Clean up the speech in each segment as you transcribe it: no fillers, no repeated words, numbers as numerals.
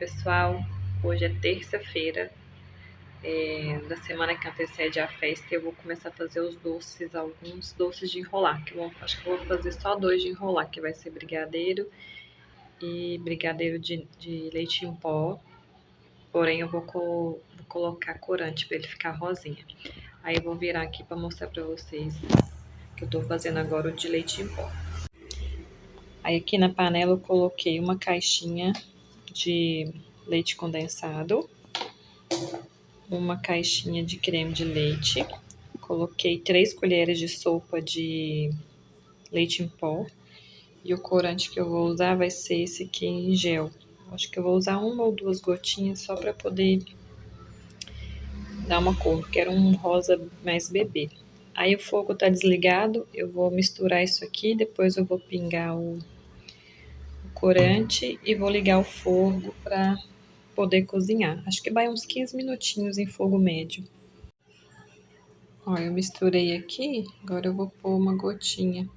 pessoal, hoje é terça-feira da semana que antecede a festa e eu vou começar a fazer os doces, alguns doces de enrolar, acho que eu vou fazer só 2 de enrolar, que vai ser brigadeiro e brigadeiro de leite em pó, porém eu vou colocar corante para ele ficar rosinha. Aí eu vou virar aqui para mostrar para vocês que eu tô fazendo agora o de leite em pó. Aí aqui na panela eu coloquei uma caixinha de leite condensado, uma caixinha de creme de leite, coloquei 3 colheres de sopa de leite em pó e o corante que eu vou usar vai ser esse aqui em gel. Acho que eu vou usar 1 ou 2 gotinhas só para poder dar uma cor, quero um rosa mais bebê. Aí o fogo tá desligado, eu vou misturar isso aqui, depois eu vou pingar o corante e vou ligar o fogo para poder cozinhar. Acho que vai uns 15 minutinhos em fogo médio. Ó, eu misturei aqui, agora eu vou pôr uma gotinha.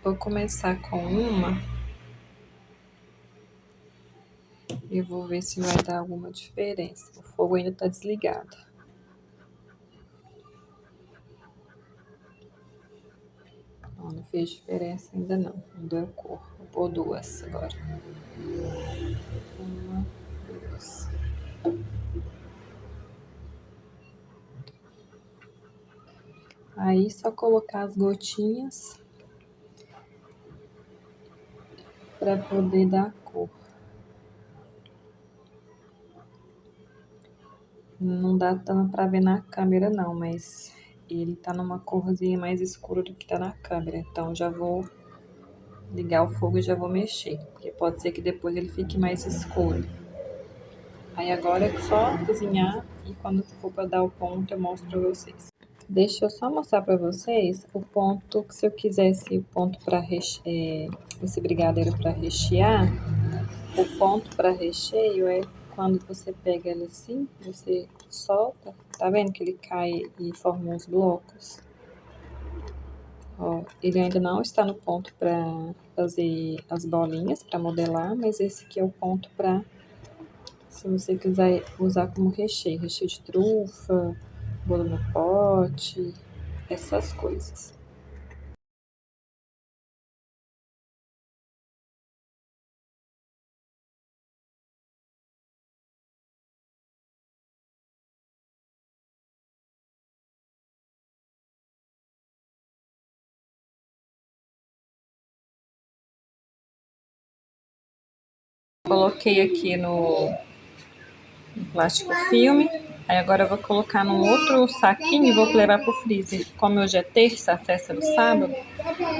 Vou começar com uma e vou ver se vai dar alguma diferença. O fogo ainda tá desligado. Ó, não fez diferença ainda não deu cor. Vou pôr 2 agora. 1, 2. Aí só colocar as gotinhas para poder dar cor. Não dá tanto para ver na câmera não, mas ele tá numa corzinha mais escura do que tá na câmera. Então já vou ligar o fogo e já vou mexer, porque pode ser que depois ele fique mais escuro. Aí agora é só cozinhar e quando for para dar o ponto eu mostro para vocês. Deixa eu só mostrar para vocês o ponto, que se eu quisesse o ponto para esse brigadeiro para rechear, o ponto para recheio é quando você pega ele assim, você solta, tá vendo que ele cai e forma uns blocos? Ó, ele ainda não está no ponto para fazer as bolinhas, para modelar, mas esse aqui é o ponto para, se você quiser usar como recheio, recheio de trufa, bolo no pote, essas coisas. Coloquei aqui no plástico filme. Aí agora eu vou colocar num outro saquinho e vou levar pro freezer. Como hoje é terça, a festa do sábado,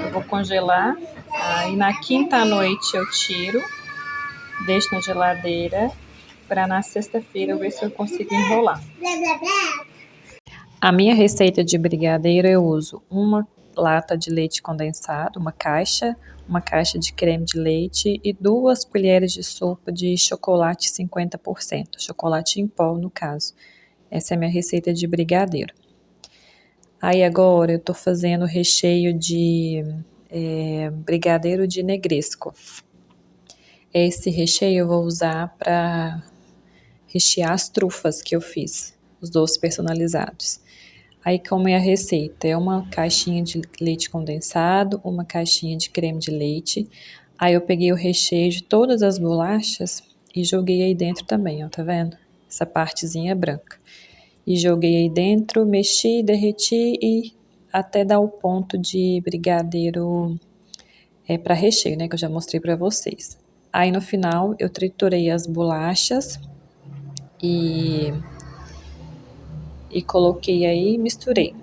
eu vou congelar. Aí na quinta à noite eu tiro, deixo na geladeira para na sexta-feira eu ver se eu consigo enrolar. A minha receita de brigadeiro eu uso uma lata de leite condensado, uma caixa de creme de leite e 2 colheres de sopa de chocolate 50%, chocolate em pó no caso. Essa é a minha receita de brigadeiro. Aí agora eu tô fazendo recheio de brigadeiro de negresco. Esse recheio eu vou usar para rechear as trufas que eu fiz, os doces personalizados. Aí como é a receita? É uma caixinha de leite condensado, uma caixinha de creme de leite. Aí eu peguei o recheio de todas as bolachas e joguei aí dentro também, ó, tá vendo? Essa partezinha branca. E joguei aí dentro, mexi, derreti e até dar o ponto de brigadeiro para recheio, né, que eu já mostrei para vocês. Aí no final eu triturei as bolachas e coloquei aí e misturei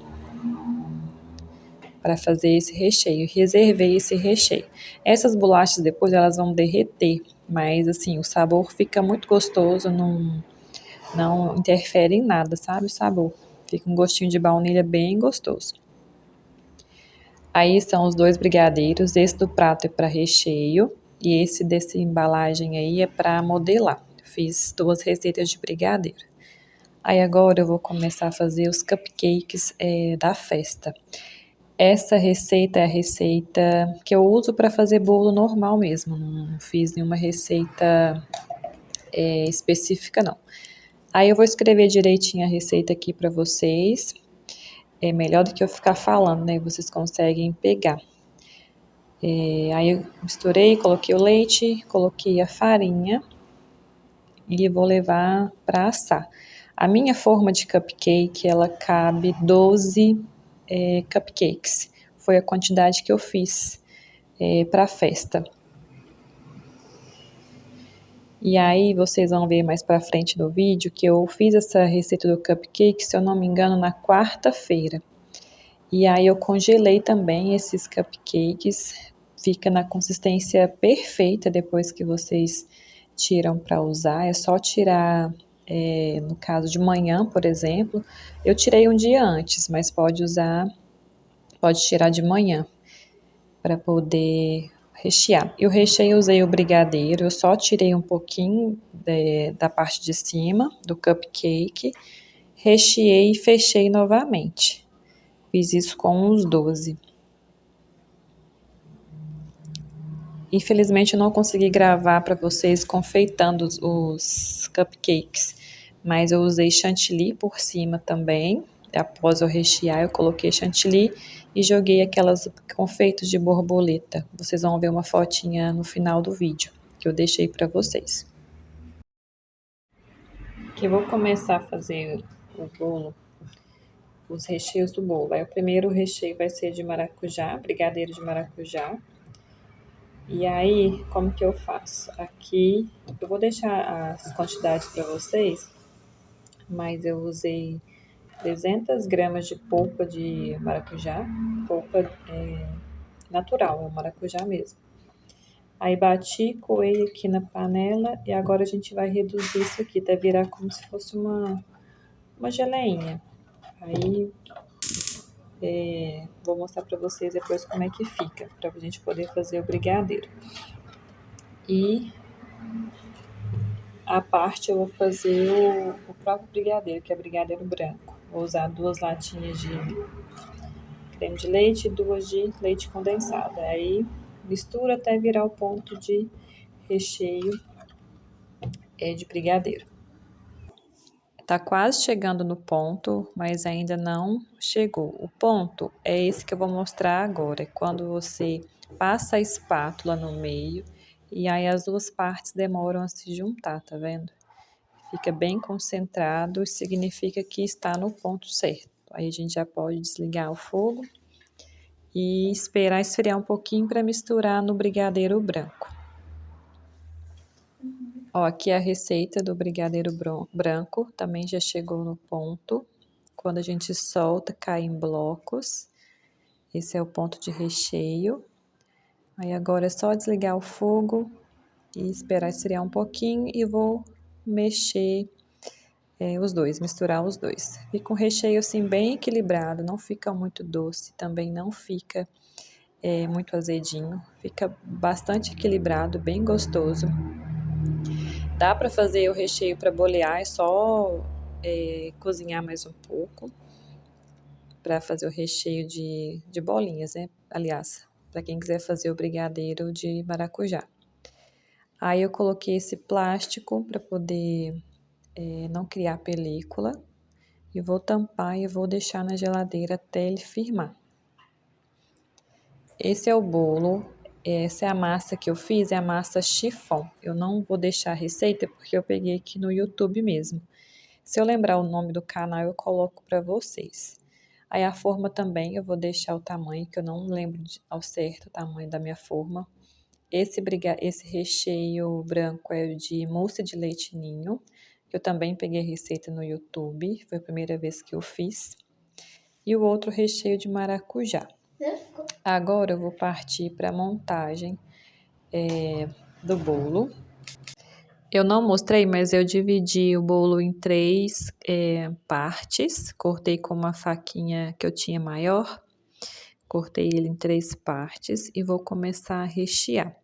para fazer esse recheio. Reservei esse recheio. Essas bolachas depois elas vão derreter, mas assim, o sabor fica muito gostoso, não interfere em nada, sabe, o sabor. Fica um gostinho de baunilha bem gostoso. Aí são os 2 brigadeiros, esse do prato é para recheio e esse dessa embalagem aí é para modelar. Fiz 2 receitas de brigadeiro. Aí agora eu vou começar a fazer os cupcakes da festa. Essa receita é a receita que eu uso para fazer bolo normal mesmo. Não fiz nenhuma receita específica não. Aí eu vou escrever direitinho a receita aqui para vocês. É melhor do que eu ficar falando, né? Vocês conseguem pegar. Aí eu misturei, coloquei o leite, coloquei a farinha e vou levar para assar. A minha forma de cupcake, ela cabe 12 cupcakes. Foi a quantidade que eu fiz para a festa. E aí vocês vão ver mais para frente no vídeo que eu fiz essa receita do cupcake, se eu não me engano, na quarta-feira. E aí eu congelei também esses cupcakes, fica na consistência perfeita depois que vocês tiram para usar. É só tirar, no caso de manhã, por exemplo, eu tirei um dia antes, mas pode tirar de manhã para poder rechear. Eu recheio, usei o brigadeiro, eu só tirei um pouquinho da parte de cima do cupcake, recheei e fechei novamente. Fiz isso com os 12. Infelizmente eu não consegui gravar para vocês confeitando os cupcakes, mas eu usei chantilly por cima também. Após eu rechear, eu coloquei chantilly e joguei aquelas confeitos de borboleta. Vocês vão ver uma fotinha no final do vídeo que eu deixei para vocês. Aqui eu vou começar a fazer o bolo, os recheios do bolo. Aí o primeiro recheio vai ser de maracujá, brigadeiro de maracujá. E aí, como que eu faço? Aqui, eu vou deixar as quantidades para vocês, mas eu usei 300 gramas de polpa de maracujá, polpa natural, é o maracujá mesmo. Aí bati, coei aqui na panela e agora a gente vai reduzir isso aqui, até virar como se fosse uma geleinha. Aí, vou mostrar para vocês depois como é que fica, para a gente poder fazer o brigadeiro. E a parte eu vou fazer o próprio brigadeiro, que é brigadeiro branco. Vou usar 2 latinhas de creme de leite e 2 de leite condensado. Aí mistura até virar o ponto de recheio de brigadeiro. Tá quase chegando no ponto, mas ainda não chegou. O ponto é esse que eu vou mostrar agora. É quando você passa a espátula no meio e aí as duas partes demoram a se juntar, tá vendo? Fica bem concentrado, significa que está no ponto certo. Aí a gente já pode desligar o fogo e esperar esfriar um pouquinho para misturar no brigadeiro branco. Ó, aqui a receita do brigadeiro branco também já chegou no ponto. Quando a gente solta, cai em blocos. Esse é o ponto de recheio. Aí agora é só desligar o fogo e esperar esfriar um pouquinho e vou mexer os dois, misturar os dois. Fica um recheio assim bem equilibrado, não fica muito doce, também não fica muito azedinho, fica bastante equilibrado, bem gostoso. Dá para fazer o recheio para bolear, é só cozinhar mais um pouco para fazer o recheio de bolinhas, né? Aliás, para quem quiser fazer o brigadeiro de maracujá. Aí eu coloquei esse plástico para poder não criar película. E vou tampar e vou deixar na geladeira até ele firmar. Esse é o bolo, essa é a massa que eu fiz, é a massa chiffon. Eu não vou deixar a receita porque eu peguei aqui no YouTube mesmo. Se eu lembrar o nome do canal, eu coloco para vocês. Aí a forma também, eu vou deixar o tamanho, que eu não lembro ao certo o tamanho da minha forma. Esse recheio branco é de mousse de leite ninho, que eu também peguei receita no YouTube, foi a primeira vez que eu fiz. E o outro recheio de maracujá. Agora eu vou partir para a montagem do bolo. Eu não mostrei, mas eu dividi o bolo em 3 partes. Cortei com uma faquinha que eu tinha maior. Cortei ele em 3 partes e vou começar a rechear.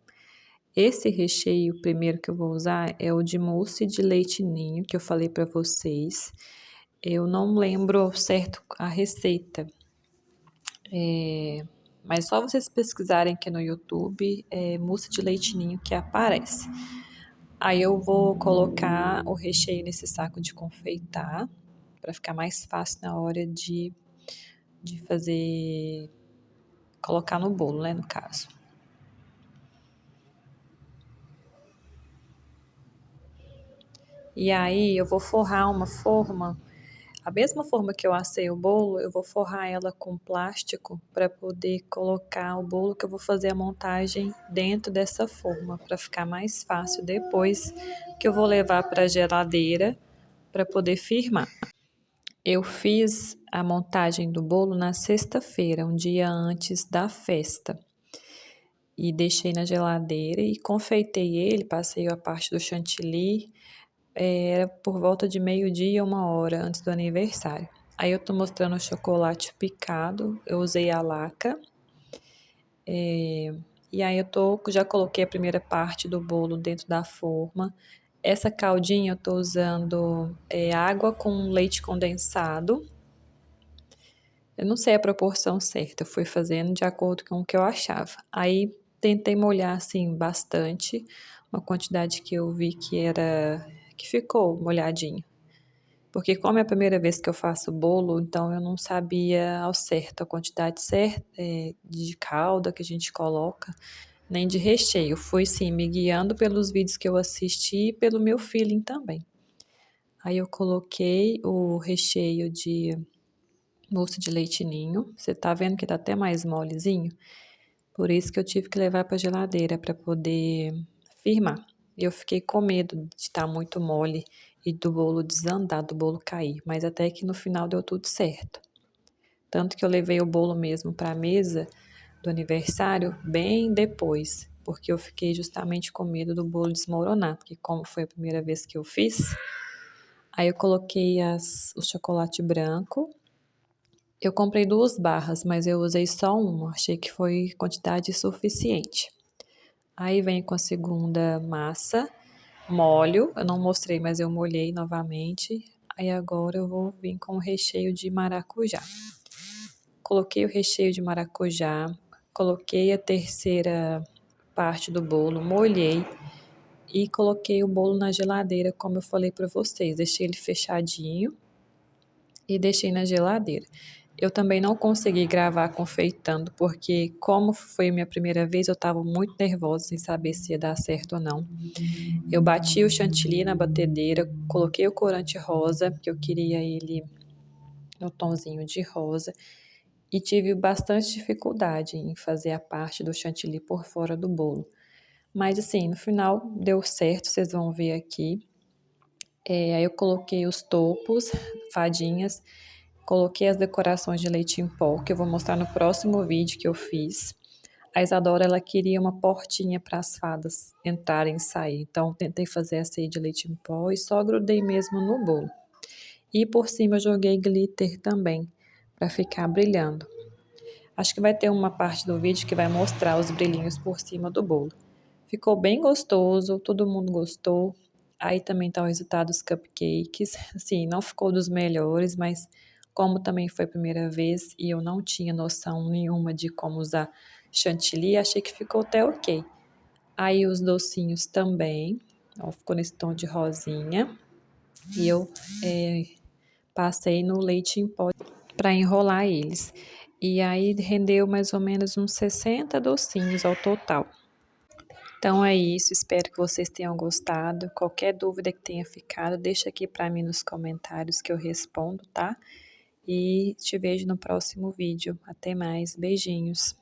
Esse recheio primeiro que eu vou usar é o de mousse de leite ninho, que eu falei para vocês. Eu não lembro certo a receita. Mas só vocês pesquisarem aqui no YouTube, mousse de leite ninho que aparece. Aí eu vou colocar o recheio nesse saco de confeitar, para ficar mais fácil na hora de fazer, colocar no bolo, né, no caso. E aí eu vou forrar uma forma, a mesma forma que eu assei o bolo, eu vou forrar ela com plástico para poder colocar o bolo que eu vou fazer a montagem dentro dessa forma, para ficar mais fácil depois que eu vou levar para a geladeira para poder firmar. Eu fiz a montagem do bolo na sexta-feira, um dia antes da festa. E deixei na geladeira e confeitei ele, passei a parte do chantilly, era por volta de meio-dia, 1 hora antes do aniversário. Aí eu tô mostrando o chocolate picado, eu usei a laca. E aí já coloquei a primeira parte do bolo dentro da forma. Essa caldinha eu tô usando água com leite condensado. Eu não sei a proporção certa, eu fui fazendo de acordo com o que eu achava. Aí tentei molhar assim bastante, uma quantidade que eu vi que ficou molhadinho. Porque como é a primeira vez que eu faço bolo, então eu não sabia ao certo a quantidade certa de calda que a gente coloca, nem de recheio. Fui sim me guiando pelos vídeos que eu assisti e pelo meu feeling também. Aí eu coloquei o recheio de mousse de leite ninho. Você tá vendo que tá até mais molezinho? Por isso que eu tive que levar para geladeira para poder firmar. Eu fiquei com medo de estar muito mole e do bolo desandar, do bolo cair, mas até que no final deu tudo certo. Tanto que eu levei o bolo mesmo para a mesa do aniversário bem depois, porque eu fiquei justamente com medo do bolo desmoronar, porque como foi a primeira vez que eu fiz, aí eu coloquei o chocolate branco. Eu comprei 2 barras, mas eu usei só uma, achei que foi quantidade suficiente. Aí vem com a segunda massa, molho, eu não mostrei, mas eu molhei novamente. Aí agora eu vou vir com o recheio de maracujá. Coloquei o recheio de maracujá, coloquei a terceira parte do bolo, molhei e coloquei o bolo na geladeira, como eu falei para vocês. Deixei ele fechadinho e deixei na geladeira. Eu também não consegui gravar confeitando, porque como foi a minha primeira vez, eu estava muito nervosa sem saber se ia dar certo ou não. Eu bati o chantilly na batedeira, coloquei o corante rosa, porque eu queria ele no tomzinho de rosa, e tive bastante dificuldade em fazer a parte do chantilly por fora do bolo. Mas assim, no final deu certo, vocês vão ver aqui. Aí eu coloquei os topos, fadinhas, coloquei as decorações de leite em pó, que eu vou mostrar no próximo vídeo que eu fiz. A Isadora, ela queria uma portinha para as fadas entrarem e sair, então tentei fazer essa aí de leite em pó e só grudei mesmo no bolo. E por cima eu joguei glitter também, para ficar brilhando. Acho que vai ter uma parte do vídeo que vai mostrar os brilhinhos por cima do bolo. Ficou bem gostoso, todo mundo gostou. Aí também tá o resultado dos cupcakes. Assim, não ficou dos melhores, mas como também foi a primeira vez e eu não tinha noção nenhuma de como usar chantilly, achei que ficou até ok. Aí os docinhos também, ó, ficou nesse tom de rosinha. E eu passei no leite em pó para enrolar eles. E aí rendeu mais ou menos uns 60 docinhos ao total. Então é isso, espero que vocês tenham gostado. Qualquer dúvida que tenha ficado, deixa aqui para mim nos comentários que eu respondo, tá? E te vejo no próximo vídeo. Até mais, beijinhos.